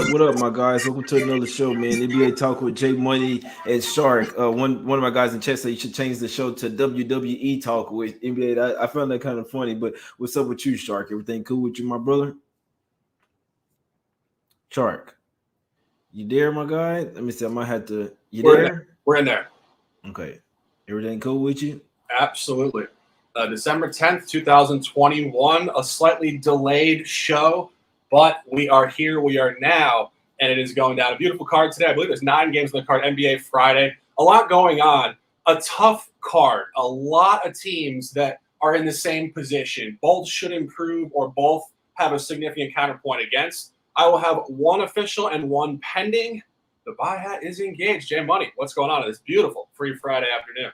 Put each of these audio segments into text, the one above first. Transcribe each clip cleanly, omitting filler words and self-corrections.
What up, my guys? Welcome to another show, man. NBA Talk with Jay Money and Shark. One of my guys in chat said you should change the show to WWE Talk with NBA. I found that kind of funny, but what's up with you, Shark? Everything cool with you, my brother? Shark, you there, my guy? Let me see. I might have to. You We're there? in there. We're in there. Okay. Everything cool with you? Absolutely. December 10th, 2021, a slightly delayed show, but we are here. We are now, and it is going down. A beautiful card today. I believe there's 9 games on the card, NBA Friday. A lot going on. A tough card. A lot of teams that are in the same position. Both should improve or both have a significant counterpoint against. I will have one official and one pending. The buy hat is engaged. Jay Money, what's going on this beautiful free Friday afternoon?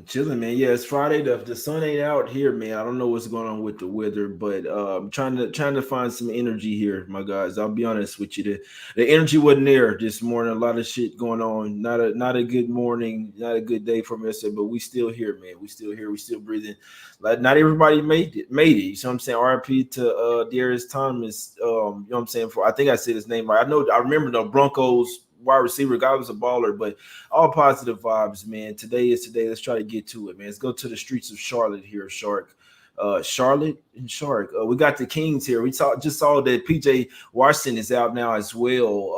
Chilling, man. Yeah, it's Friday. The sun ain't out here, man. I don't know what's going on with the weather, but I'm trying to find some energy here, my guys. I'll be honest with you. The energy wasn't there this morning. A lot of shit going on. Not a good morning, not a good day for me yesterday, but we still here, man. We still here. We still breathing. Like not everybody made it. You know what I'm saying? RIP to Darius Thomas. You know what I'm saying? I think I said his name right. I remember the Broncos wide receiver guy was a baller, but all positive vibes, man. Today is today. Let's try to get to it, man. Let's go to the streets of Charlotte here, Shark. Charlotte and Shark. We got the Kings here. We just saw that PJ Washington is out now as well.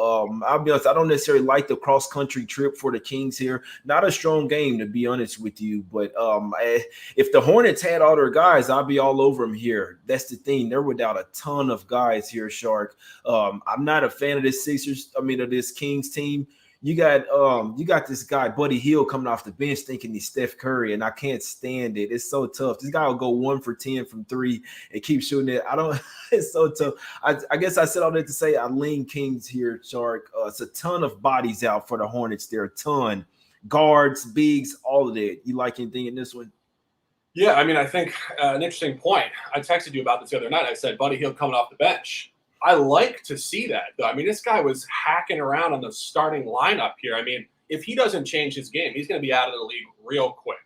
I'll be honest, I don't necessarily like the cross-country trip for the Kings here. Not a strong game, to be honest with you. But if the Hornets had all their guys, I'd be all over them here. That's the thing. They're without a ton of guys here, Shark. I'm not a fan of this of this Kings team. You got this guy, Buddy Hield, coming off the bench thinking he's Steph Curry, and I can't stand it. It's so tough. This guy will go 1 for 10 from 3 and keep shooting it. It's so tough. I guess I said all that to say I lean Kings here, Shark. It's a ton of bodies out for the Hornets. There a ton. Guards, bigs, all of that. You like anything in this one? Yeah, I think an interesting point. I texted you about this the other night. I said Buddy Hield coming off the bench. I like to see that, though. This guy was hacking around on the starting lineup here. If he doesn't change his game, he's going to be out of the league real quick.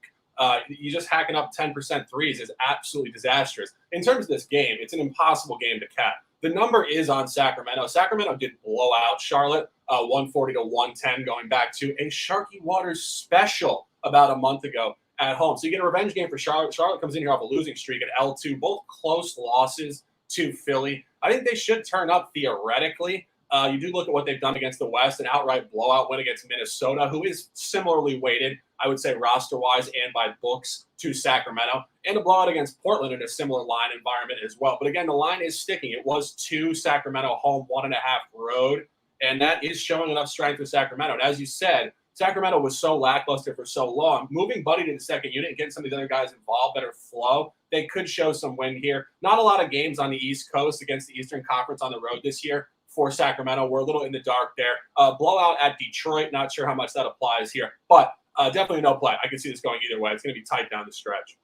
You just hacking up 10% threes is absolutely disastrous. In terms of this game, it's an impossible game to cap. The number is on Sacramento. Sacramento did blow out Charlotte, 140 to 110, going back to a Sharky Waters special about a month ago at home. So you get a revenge game for Charlotte. Charlotte comes in here off a losing streak at L2, both close losses to Philly. I think they should turn up theoretically. You do look at what they've done against the West, an outright blowout win against Minnesota, who is similarly weighted, I would say, roster-wise and by books to Sacramento, and a blowout against Portland in a similar line environment as well. But again, the line is sticking. It was 2 Sacramento home, 1.5 road, and that is showing enough strength with Sacramento. And as you said, Sacramento was so lackluster for so long. Moving Buddy to the second unit and getting some of these other guys involved, better flow, they could show some win here. Not a lot of games on the East Coast against the Eastern Conference on the road this year for Sacramento. We're a little in the dark there. Blowout at Detroit, not sure how much that applies here, but definitely no play. I can see this going either way. It's going to be tight down the stretch.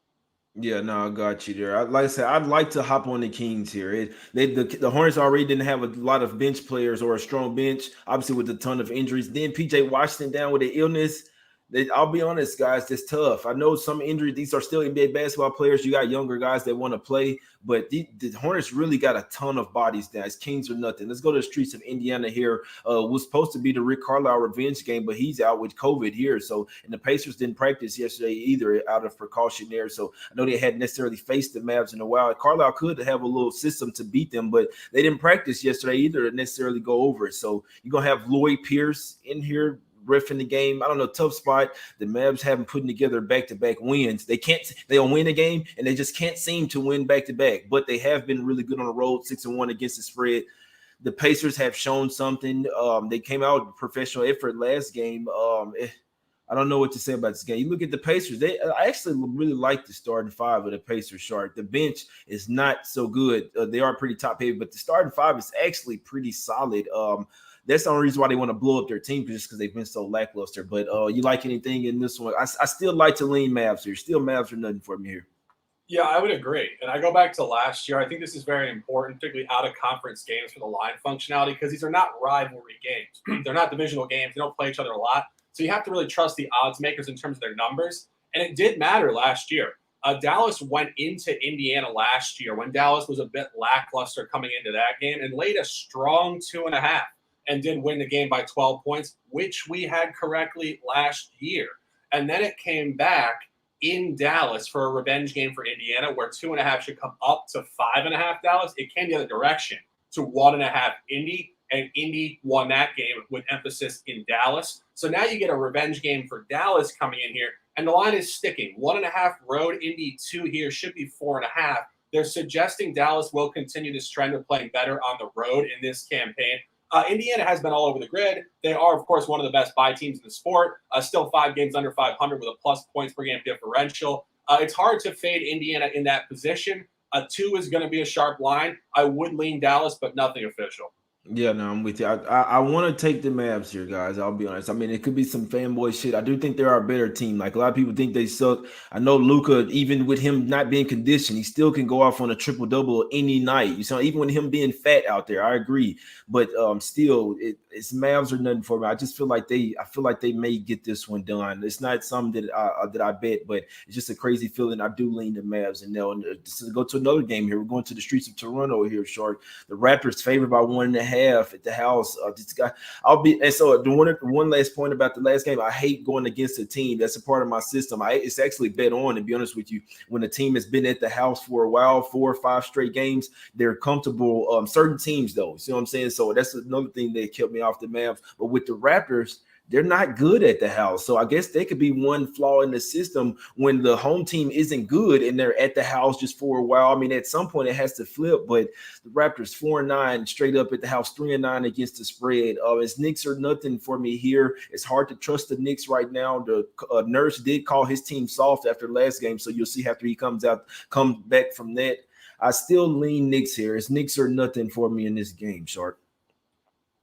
Yeah, no, I got you there. Like I said, I'd like to hop on the Kings here. The Hornets already didn't have a lot of bench players or a strong bench, obviously with a ton of injuries. Then PJ Washington down with an illness. I'll be honest, guys, it's tough. I know some injuries. These are still NBA basketball players. You got younger guys that want to play, but the Hornets really got a ton of bodies now. It's Kings or nothing. Let's go to the streets of Indiana here. Was supposed to be the Rick Carlisle revenge game, but he's out with COVID here. So, and the Pacers didn't practice yesterday either out of precaution there. So I know they hadn't necessarily faced the Mavs in a while. Carlisle could have a little system to beat them, but they didn't practice yesterday either to necessarily go over it. So you're going to have Lloyd Pierce in here riff in the game. I don't know, tough spot. The Mavs haven't put together back-to-back wins. They'll win a game and they just can't seem to win back-to-back, but they have been really good on the road, 6-1 against the spread. The Pacers have shown something. They came out with professional effort last game. I don't know what to say about this game. You look at the Pacers. I actually really like the starting 5 of the Pacers, Shark. The bench is not so good. They are pretty top heavy, but the starting 5 is actually pretty solid. that's the only reason why they want to blow up their team, just because they've been so lackluster. But you like anything in this one? I still like to lean Mavs here. Still Mavs are nothing for me here. Yeah, I would agree. And I go back to last year. I think this is very important, particularly out of conference games for the line functionality, because these are not rivalry games. They're not divisional games. They don't play each other a lot. So you have to really trust the odds makers in terms of their numbers. And it did matter last year. Dallas went into Indiana last year when Dallas was a bit lackluster coming into that game and laid a strong 2.5 and did win the game by 12 points, which we had correctly last year. And then it came back in Dallas for a revenge game for Indiana, where 2.5 should come up to 5.5 Dallas. It came the other direction to 1.5 Indy, and Indy won that game with emphasis in Dallas. So now you get a revenge game for Dallas coming in here, and the line is sticking. 1.5 road, Indy 2 here should be 4.5. They're suggesting Dallas will continue this trend of playing better on the road in this campaign. Indiana has been all over the grid. They are, of course, one of the best buy teams in the sport. Still 5 games under 500 with a plus points per game differential. It's hard to fade Indiana in that position. 2 is going to be a sharp line. I would lean Dallas, but nothing official. Yeah, no, I'm with you. I want to take the Mavs here, guys. I'll be honest. I mean, it could be some fanboy shit. I do think they're our better team. Like, a lot of people think they suck. I know Luka, even with him not being conditioned, he still can go off on a triple-double any night. You saw, even with him being fat out there, I agree. But still, it's Mavs or nothing for me. I just feel like they may get this one done. It's not something that I bet, but it's just a crazy feeling. I do lean the Mavs, and they'll go to another game here. We're going to the streets of Toronto here, Shark. The Raptors favored by 1.5 at the house. This guy, and so the one last point about the last game. I hate going against a team that's a part of my system. It's actually bet on, to be honest with you. When a team has been at the house for a while, 4 or 5 straight games, they're comfortable. Certain teams, though, see what I'm saying? So that's another thing that kept me off the Mavs. But with the Raptors, they're not good at the house. So I guess they could be one flaw in the system when the home team isn't good and they're at the house just for a while. I mean, at some point it has to flip, but the Raptors 4-9 straight up at the house, 3-9 against the spread. As Knicks are nothing for me here. It's hard to trust the Knicks right now. The nurse did call his team soft after last game, so you'll see after he comes back from that. I still lean Knicks here. It's Knicks are nothing for me in this game, Shark.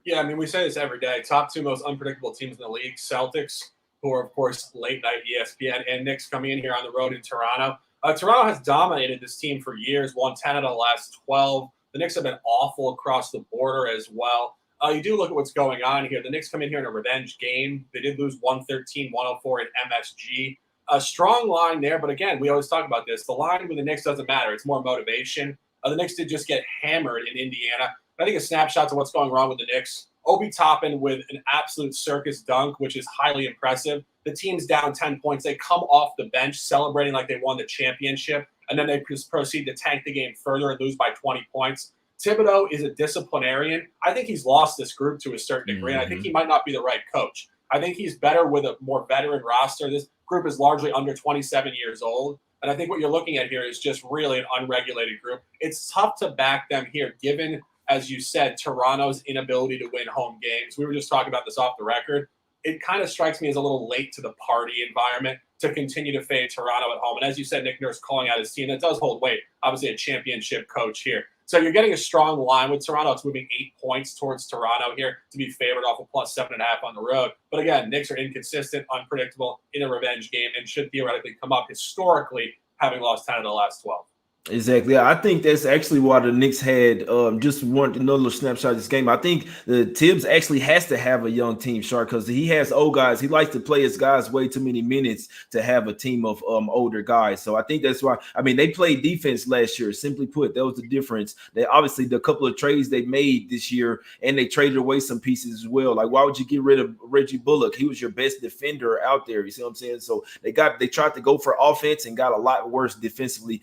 Yeah, I mean, we say this every day. Top 2 most unpredictable teams in the league, Celtics, who are, of course, late night ESPN, and Knicks coming in here on the road in Toronto. Toronto has dominated this team for years, won 10 out of the last 12. The Knicks have been awful across the border as well. You do look at what's going on here. The Knicks come in here in a revenge game. They did lose 113-104 in MSG. A strong line there, but again, we always talk about this. The line with the Knicks doesn't matter. It's more motivation. The Knicks did just get hammered in Indiana. I think a snapshot to what's going wrong with the Knicks. Obi Toppin with an absolute circus dunk, which is highly impressive. The team's down 10 points. They come off the bench celebrating like they won the championship, and then they just proceed to tank the game further and lose by 20 points. Thibodeau is a disciplinarian. I think he's lost this group to a certain degree, and I think he might not be the right coach. I think he's better with a more veteran roster. This group is largely under 27 years old. And I think what you're looking at here is just really an unregulated group. It's tough to back them here, given, as you said, Toronto's inability to win home games. We were just talking about this off the record. It kind of strikes me as a little late to the party environment to continue to fade Toronto at home. And as you said, Nick Nurse calling out his team, that does hold weight. Obviously a championship coach here. So you're getting a strong line with Toronto. It's moving 8 points towards Toronto here to be favored off of plus 7.5 on the road. But again, Knicks are inconsistent, unpredictable in a revenge game and should theoretically come up historically, having lost 10 of the last 12. Exactly. I think that's actually why the Knicks had just one another snapshot of this game. I think the Tibbs actually has to have a young team, Shark, because he has old guys. He likes to play his guys way too many minutes to have a team of older guys. So I think that's why. I mean, they played defense last year. Simply put, that was the difference. They obviously the couple of trades they made this year, and they traded away some pieces as well. Like, why would you get rid of Reggie Bullock? He was your best defender out there. You see what I'm saying? So they tried to go for offense and got a lot worse defensively.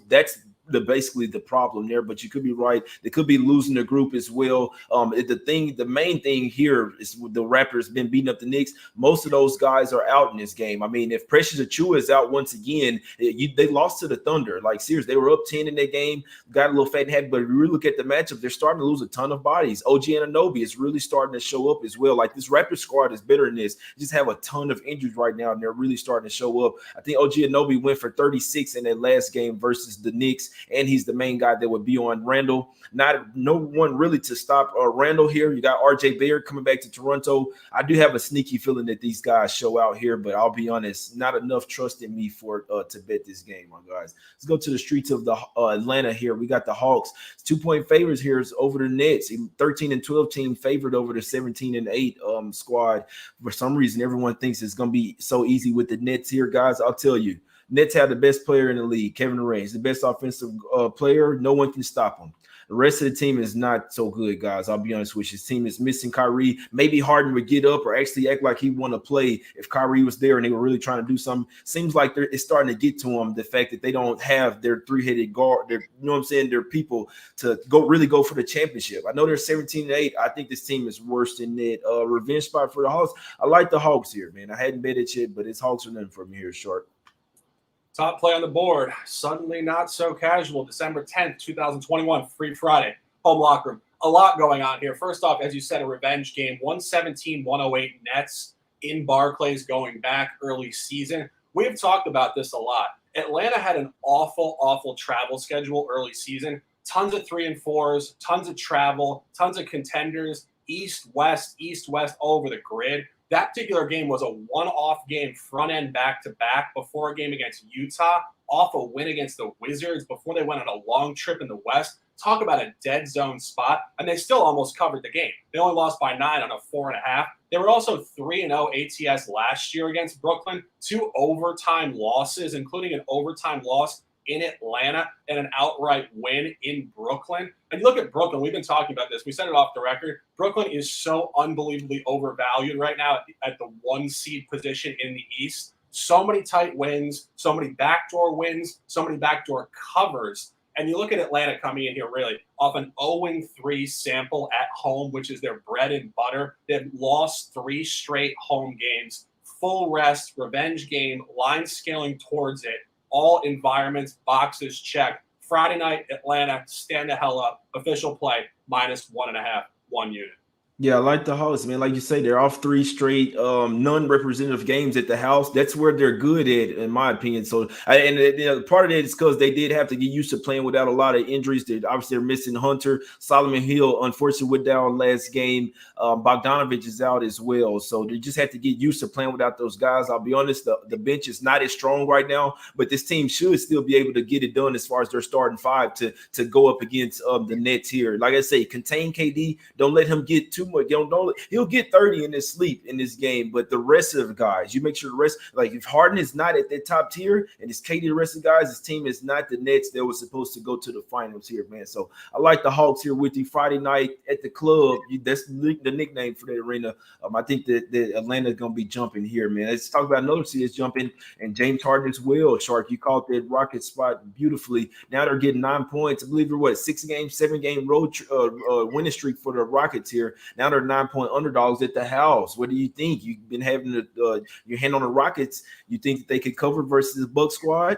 That's basically the problem there, but you could be right. They could be losing the group as well. The main thing here is with the Raptors been beating up the Knicks. Most of those guys are out in this game. I mean, if Precious Achiuwa is out once again, they lost to the Thunder. Like, seriously, they were up 10 in that game, got a little fat and happy, but if you really look at the matchup, they're starting to lose a ton of bodies. OG Anunoby is really starting to show up as well. Like, this Raptors squad is better than this. They just have a ton of injuries right now, and they're really starting to show up. I think OG Anunoby went for 36 in that last game versus the Knicks. and he's the main guy that would be on Randall. No one really to stop Randall here. You got RJ Barrett coming back to Toronto. I do have a sneaky feeling that these guys show out here, but I'll be honest, not enough trust in me for to bet this game, my guys. Let's go to the streets of the Atlanta here. We got the Hawks. 2-point favors here is over the Nets. 13-12 team favored over the 17-8 squad. For some reason, everyone thinks it's going to be so easy with the Nets here, guys. I'll tell you. Nets have the best player in the league, Kevin Durant. He's the best offensive player. No one can stop him. The rest of the team is not so good, guys. I'll be honest with you. His team is missing Kyrie. Maybe Harden would get up or actually act like he want to play if Kyrie was there and they were really trying to do something. Seems like it's starting to get to them, the fact that they don't have their three-headed guard, you know what I'm saying, their people to go for the championship. I know they're 17-8. I think this team is worse than that. Revenge spot for the Hawks. I like the Hawks here, man. I hadn't bet it yet, but it's Hawks or nothing for me here, short. Top play on the board, suddenly not so casual, December 10th, 2021, free Friday, home locker room. A lot going on here. First off, as you said, a revenge game, 117-108 Nets in Barclays going back early season. We've talked about this a lot. Atlanta had an awful travel schedule early season. Tons of 3 and 4s, tons of travel, tons of contenders, east, west, all over the grid. That particular game was a one-off game, front-end back-to-back, before a game against Utah, off a win against the Wizards, before they went on a long trip in the West. Talk about a dead zone spot, and they still almost covered the game. They only lost by 9 on a 4.5. They were also 3-0 ATS last year against Brooklyn, 2 overtime losses, including an overtime loss in Atlanta and an outright win in Brooklyn. And you look at Brooklyn, we've been talking about this. We said it off the record. Brooklyn is so unbelievably overvalued right now at the 1 seed position in the East. So many tight wins, so many backdoor wins, so many backdoor covers. And you look at Atlanta coming in here really off an 0-3 sample at home, which is their bread and butter. They've lost 3 straight home games, full rest, revenge game, line scaling towards it. All environments, boxes checked. Friday night, Atlanta, stand the hell up. Official play, -1.5, 1 unit. Yeah, I like the Hawks, man. Like you say, they're off 3 straight non-representative games at the house. That's where they're good at, in my opinion. So, part of that is because they did have to get used to playing without a lot of injuries. They're missing Hunter, Solomon Hill, unfortunately, went down last game. Bogdanovich is out as well. So they just had to get used to playing without those guys. I'll be honest, the bench is not as strong right now, but this team should still be able to get it done as far as their starting 5 to go up against the Nets here. Like I say, contain KD. Don't let him get too much. He'll get 30 in his sleep in this game, but the rest of the guys, you make sure the rest, like if Harden is not at that top tier and it's KD, the rest of the guys, his team is not the Nets that was supposed to go to the finals here, man. So I like the Hawks here with you Friday night at the club. That's the nickname for that arena. I think that Atlanta's going to be jumping here, man. Let's talk about another series jumping, and James Harden as well. Shark, you called that Rocket spot beautifully. Now they're getting 9 points. I believe they're 7-game road winning streak for the Rockets here. Now they're 9-point underdogs at the house. What do you think? You've been having your hand on the Rockets. You think that they could cover versus the Buck squad?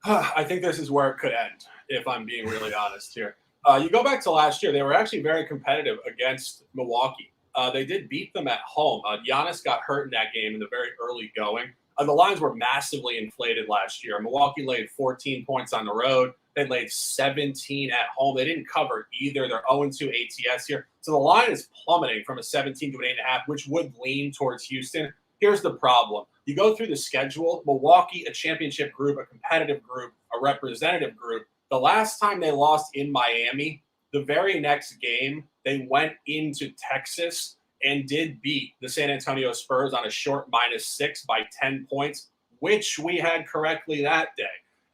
I think this is where it could end, if I'm being really honest here. You go back to last year, they were actually very competitive against Milwaukee. They did beat them at home. Giannis got hurt in that game in the very early going. The lines were massively inflated last year. Milwaukee laid 14 points on the road. They laid 17 at home. They didn't cover either. They're 0-2 ATS here. So the line is plummeting from a 17 to an 8.5, which would lean towards Houston. Here's the problem. You go through the schedule, Milwaukee, a championship group, a competitive group, a representative group. The last time they lost in Miami, the very next game, they went into Texas and did beat the San Antonio Spurs on a short -6 by 10 points, which we had correctly that day.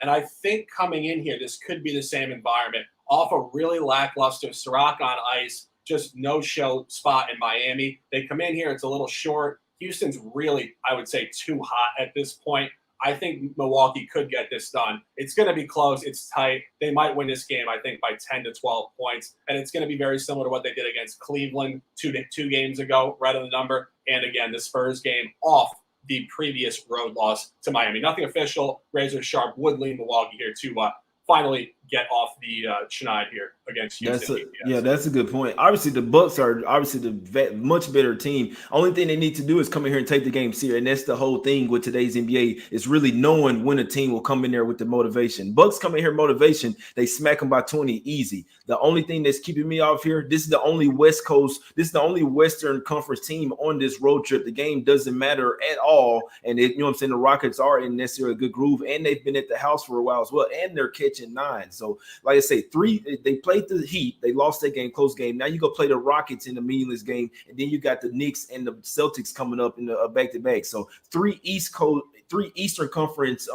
And I think coming in here, this could be the same environment. Off a really lackluster Sirac on ice, just no-show spot in Miami. They come in here, it's a little short. Houston's really, I would say, too hot at this point. I think Milwaukee could get this done. It's going to be close. It's tight. They might win this game, I think, by 10 to 12 points. And it's going to be very similar to what they did against Cleveland two games ago, right on the number. And again, the Spurs game off the previous road loss to Miami. Nothing official. Razor sharp would lean Milwaukee here to finally get off the schneid here against Houston. That's a good point. Obviously, the Bucks are obviously much better team. Only thing they need to do is come in here and take the game serious, and that's the whole thing with today's NBA is really knowing when a team will come in there with the motivation. Bucks come in here motivation, they smack them by 20 easy. The only thing that's keeping me off here, this is the only West Coast, this is the only Western Conference team on this road trip. The game doesn't matter at all, and you know what I'm saying. The Rockets are in necessarily a good groove, and they've been at the house for a while as well, and they're catching 9. So, like I say, they played the Heat, they lost that game, close game. Now you go play the Rockets in a meaningless game, and then you got the Knicks and the Celtics coming up in the back-to-back. So 3 Eastern Conference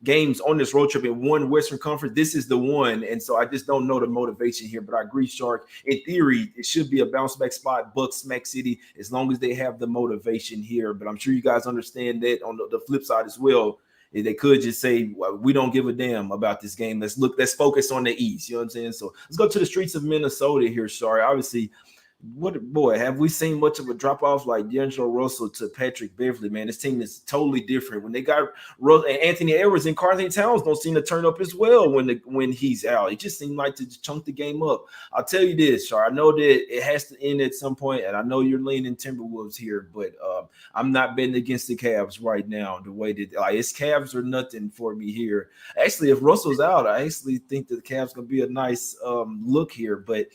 games on this road trip and 1 Western Conference. This is the one, and so I just don't know the motivation here. But I agree, Shark. In theory, it should be a bounce-back spot. Bucks, Smack City, as long as they have the motivation here. But I'm sure you guys understand that on the flip side as well. They could just say, well, we don't give a damn about this game. Let's focus on the East. You know what I'm saying? So let's go to the streets of Minnesota here, Sorry. Obviously, have we seen much of a drop off like D'Angelo Russell to Patrick Beverley? Man, this team is totally different. When they got Anthony Edwards and Karl-Anthony Towns don't seem to turn up as well when he's out. It just seemed like to chunk the game up. I'll tell you this, Char. I know that it has to end at some point, and I know you're leaning Timberwolves here, but I'm not betting against the Cavs right now. The way that it's Cavs or nothing for me here. Actually, if Russell's out, I actually think that the Cavs gonna be a nice look here, but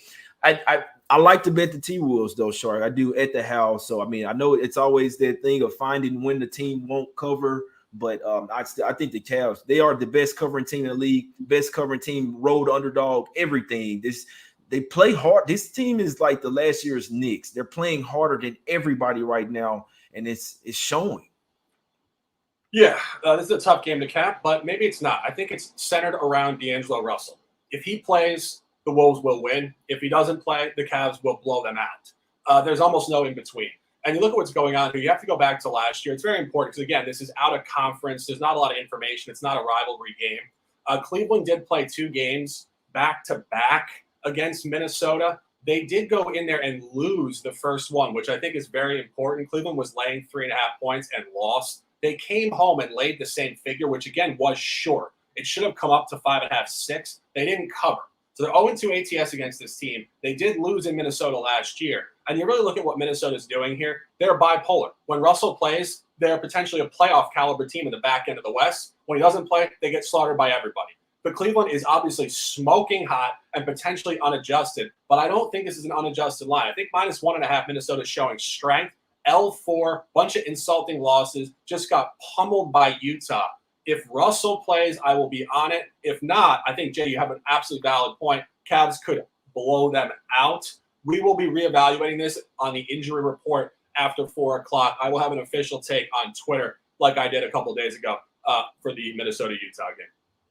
I like to bet the T-Wolves, though, Shark. I do at the house. So, I mean, I know it's always that thing of finding when the team won't cover. But I think the Cavs, they are the best covering team in the league, best covering team, road underdog, everything. They play hard. This team is like the last year's Knicks. They're playing harder than everybody right now, and it's showing. Yeah, this is a tough game to cap, but maybe it's not. I think it's centered around D'Angelo Russell. If he plays, the Wolves will win. If he doesn't play, the Cavs will blow them out. There's almost no in between. And you look at what's going on here. You have to go back to last year. It's very important because, again, this is out of conference. There's not a lot of information. It's not a rivalry game. Cleveland did play 2 games back-to-back against Minnesota. They did go in there and lose the first one, which I think is very important. Cleveland was laying 3.5 points and lost. They came home and laid the same figure, which, again, was short. It should have come up to 5.5, 6. They didn't cover. So they're 0-2 ATS against this team. They did lose in Minnesota last year. And you really look at what Minnesota's doing here. They're bipolar. When Russell plays, they're potentially a playoff caliber team in the back end of the West. When he doesn't play, they get slaughtered by everybody. But Cleveland is obviously smoking hot and potentially unadjusted. But I don't think this is an unadjusted line. I think -1.5 Minnesota is showing strength. L4, bunch of insulting losses, just got pummeled by Utah. If Russell plays, I will be on it. If not, I think, Jay, you have an absolutely valid point. Cavs could blow them out. We will be reevaluating this on the injury report after 4 o'clock. I will have an official take on Twitter like I did a couple days ago for the Minnesota-Utah game.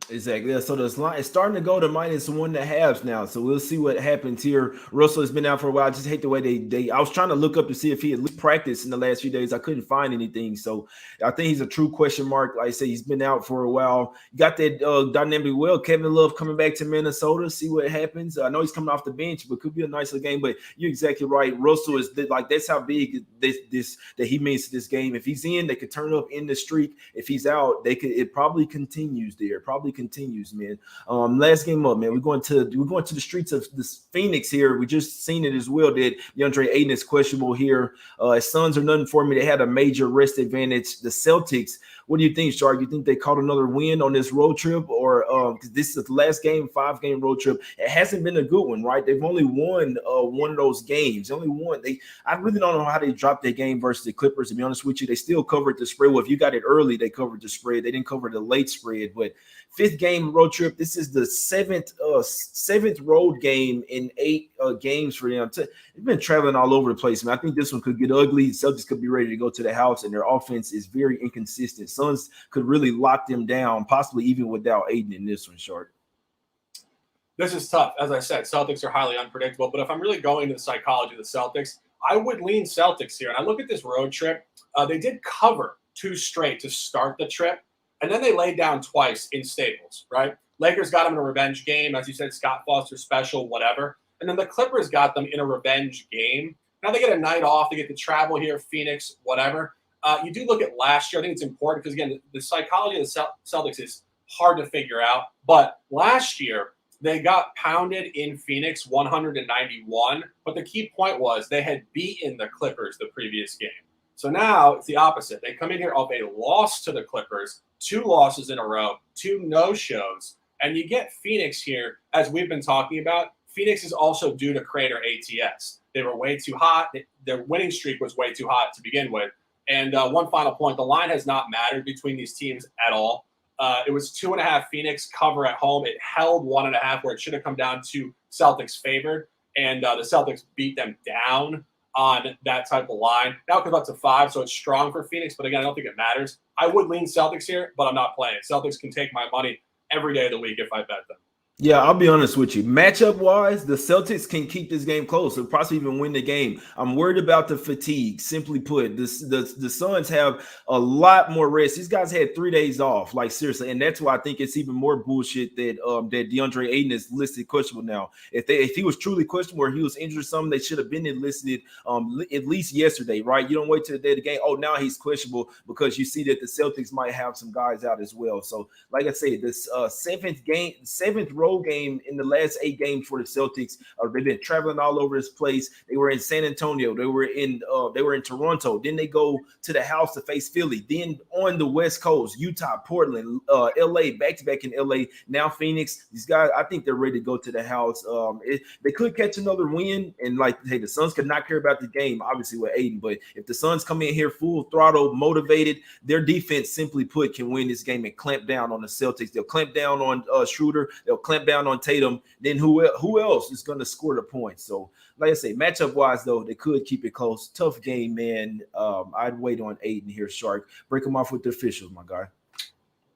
Exactly. So this line is starting to go to -1.5 now. So we'll see what happens here. Russell has been out for a while. I just hate the way they I was trying to look up to see if he had practiced in the last few days. I couldn't find anything. So I think he's a true question mark. Like I say, he's been out for a while. You got that dynamic well. Kevin Love coming back to Minnesota. See what happens. I know he's coming off the bench, but could be a nice little game. But you're exactly right. Russell is like that's how big this that he means to this game. If he's in, they could turn up in the streak. If he's out, it probably continues there. Probably continues, man. Last game up, man. We're going to the streets of this Phoenix here. We just seen it as well. That DeAndre Ayton is questionable here. His Suns are nothing for me. They had a major rest advantage. The Celtics. What do you think, Shark? You think they caught another win on this road trip, or because this is the last game, 5-game road trip? It hasn't been a good one, right? They've only won one of those games. Only one. I really don't know how they dropped their game versus the Clippers. To be honest with you, they still covered the spread. Well, if you got it early, they covered the spread. They didn't cover the late spread, but 5th game road trip. This is the seventh road game in 8 games for them. They've been traveling all over the place, man. I think this one could get ugly. The Celtics could be ready to go to the house, and their offense is very inconsistent. Suns could really lock them down, possibly even without Aiden in this one, Short. This is tough. As I said, Celtics are highly unpredictable. But if I'm really going to the psychology of the Celtics, I would lean Celtics here. And I look at this road trip. They did cover 2 straight to start the trip. And then they laid down twice in Staples, right? Lakers got them in a revenge game. As you said, Scott Foster special, whatever. And then the Clippers got them in a revenge game. Now they get a night off. They get to travel here, Phoenix, whatever. You do look at last year. I think it's important because, again, the psychology of the Celtics is hard to figure out. But last year, They got pounded in Phoenix 191, but the key point was they had beaten the Clippers the previous game. So now it's the opposite. They come in here off a loss to the Clippers, 2 losses in a row, 2 no-shows, and you get Phoenix here, as we've been talking about. Phoenix is also due to crater ATS. They were way too hot. Their winning streak was way too hot to begin with. And one final point, the line has not mattered between these teams at all. It was 2.5 Phoenix cover at home. It held 1.5 where it should have come down to Celtics favored. And the Celtics beat them down on that type of line. Now it comes up to 5, so it's strong for Phoenix. But again, I don't think it matters. I would lean Celtics here, but I'm not playing. Celtics can take my money every day of the week if I bet them. Yeah, I'll be honest with you. Matchup wise, the Celtics can keep this game close and possibly even win the game. I'm worried about the fatigue. Simply put, the Suns have a lot more rest. These guys had 3 days off, like seriously, and that's why I think it's even more bullshit that that DeAndre Ayton is listed questionable now. If he was truly questionable or he was injured or something, they should have been enlisted at least yesterday, right? You don't wait till the day of the game. Oh, now he's questionable because you see that the Celtics might have some guys out as well. So, like I said, this seventh road game in the last 8 games for the Celtics. They've been traveling all over this place. They were in San Antonio. They were in Toronto. Then they go to the house to face Philly. Then on the West Coast, Utah, Portland, LA, back-to-back in LA. Now Phoenix. These guys, I think they're ready to go to the house. They could catch another win, and the Suns could not care about the game, obviously with Aiden. But if the Suns come in here full throttle, motivated, their defense, simply put, can win this game and clamp down on the Celtics. They'll clamp down on Schroeder. They'll clamp down on Tatum. Then who else is going to score the points? So, like I say, matchup wise though, they could keep it close. Tough game, man. I'd wait on Aiden here, Shark. Break them off with the officials, my guy.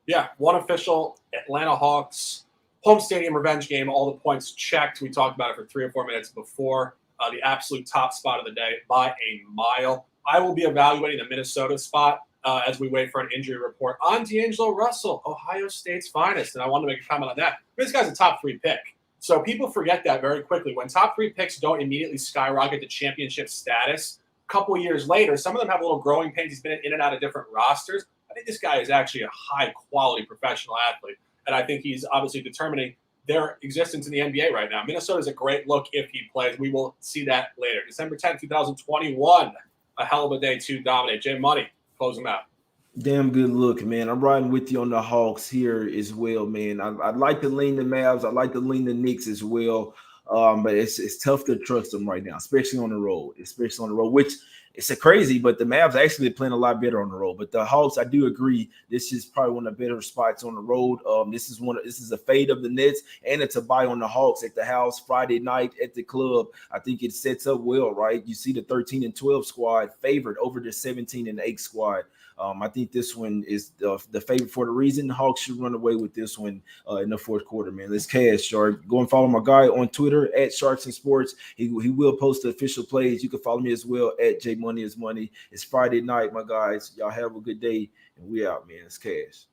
Yeah, one official, Atlanta Hawks, home stadium revenge game. All the points checked. We talked about it for 3 or 4 minutes before. The absolute top spot of the day by a mile. I will be evaluating the Minnesota spot as we wait for an injury report on D'Angelo Russell, Ohio State's finest. And I want to make a comment on that. This guy's a top 3 pick. So people forget that very quickly. When top 3 picks don't immediately skyrocket to championship status, a couple of years later, some of them have little growing pains. He's been in and out of different rosters. I think this guy is actually a high-quality professional athlete. And I think he's obviously determining their existence in the NBA right now. Minnesota is a great look if he plays. We will see that later. December 10th, 2021, a hell of a day to dominate. Jay Money, close him out. Damn good look, man. I'm riding with you on the Hawks here as well, man. I'd like to lean the Mavs. I'd like to lean the Knicks as well. But it's tough to trust them right now, especially on the road, which it's a crazy, but the Mavs actually playing a lot better on the road. But the Hawks, I do agree, this is probably one of the better spots on the road. This is a fade of the Nets, and it's a buy on the Hawks at the house Friday night at the club. I think it sets up well, right? You see the 13-12 squad favored over the 17-8 squad. I think this one is the favorite for the reason. The Hawks should run away with this one in the fourth quarter, man. Let's cash, Shark. Go and follow my guy on Twitter at Sharks and Sports. He will post the official plays. You can follow me as well at J Money is Money. It's Friday night, my guys. Y'all have a good day, and we out, man. It's cash.